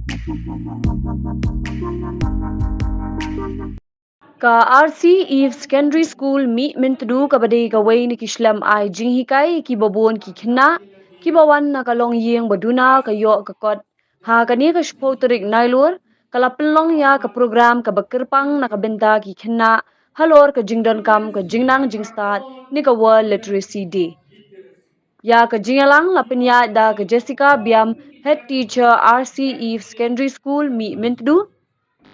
Ka RC Eve Secondary School mi mintudu ka badai ka wai ni kislam ai jing hikai ki babon ki khna ki bawan na kalong yeng baduna ka yo ka kot ha ka ni ka shpoterik nailur kala pelong ya ka program ka bakirpang na ka benta ki khna halor ka jingdon kam ka jingnang jingstat ni ka World Literacy Day ya ka jingalang lapinya da ka Jessica Biam head teacher RC Eve Secondary School mi mintudu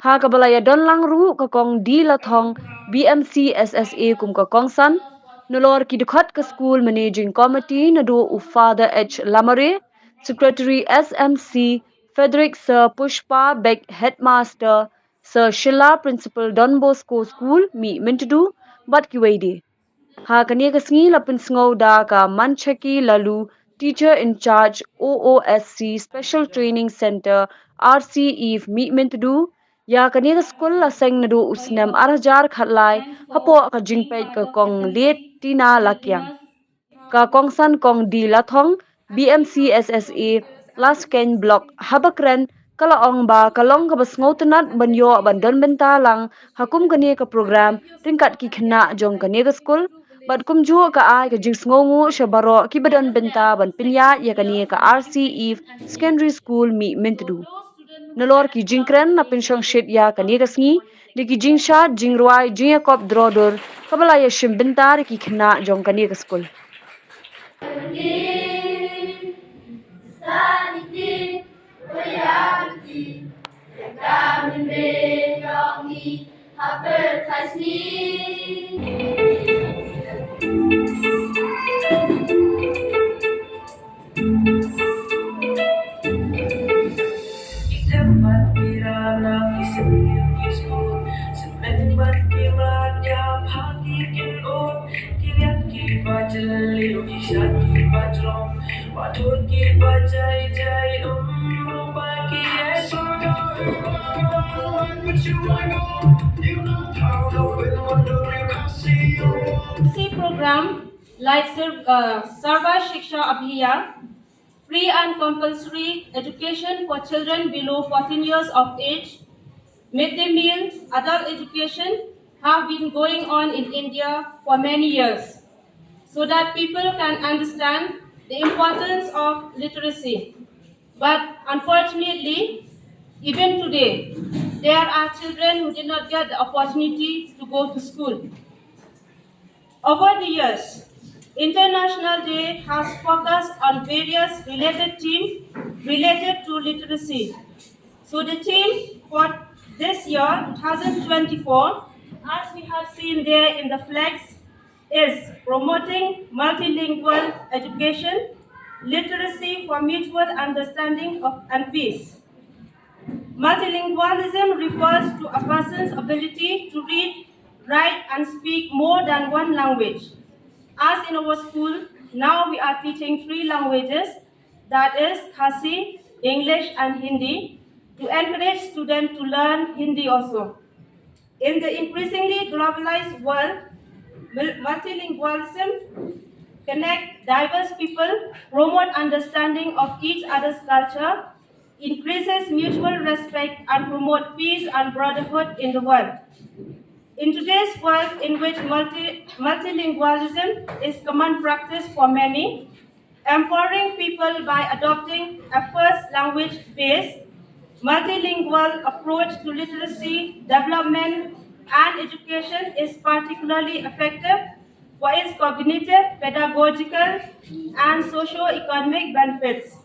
ha ka balaya don lang ru ka kong di la thong BMC SSA kum ka kong san nolor ki dikhat ka school managing committee na do u Father H Lamare secretary SMC Frederick Sir Pushpa Beck headmaster Sir Sheila principal Don Bosco school mi mintudu bat ki waidi ha kania ka sngi lapin sngo da ka manchaki lalu teacher in charge OOSC special training center RC Eve mi mintudu ya kania ka school la seng nadu usnam arjar khatlai hapo ka jingpet ka kong let tina lakyang ka kong san kong di la thong BMC SSA last ken block habakren kala ong ba kalong ka basngo tunat banyo bandon bentalang hakum kania ka program ringkat ki khna jong kania ka school bat kum ju ka ai ka jing sngongu shabaro ki badan benta ban pinya ya kania ka RC Eve Secondary School mi mintudu nolor ki jingkren na pinshong shit ya kania ka sngi di ki jingsha jingruai jingakop drodor kabala ya shimbintar ki khna jong kania ka school program like Sarva Shiksha Abhiyan, free and compulsory education for children below 14 years of age, midday meal, adult education have been going on in India for many years so that people can understand the importance of literacy. But unfortunately, even today, there are children who did not get the opportunity to go to school. Over the years, International Day has focused on various related themes related to literacy. So the theme for this year, 2024, as we have seen there in the flags, is promoting multilingual education, literacy for mutual understanding and peace. Multilingualism refers to a person's ability to read, write, and speak more than one language. As in our school, now we are teaching 3 languages, that is Khasi, English, and Hindi, to encourage students to learn Hindi also. In the increasingly globalized world, multilingualism connect diverse people, promote understanding of each other's culture, increases mutual respect, and promote peace and brotherhood in the world. In today's world, in which multilingualism is common practice for many, empowering people by adopting a first language-based, multilingual approach to literacy, development, and education is particularly effective for its cognitive, pedagogical, and socio-economic benefits.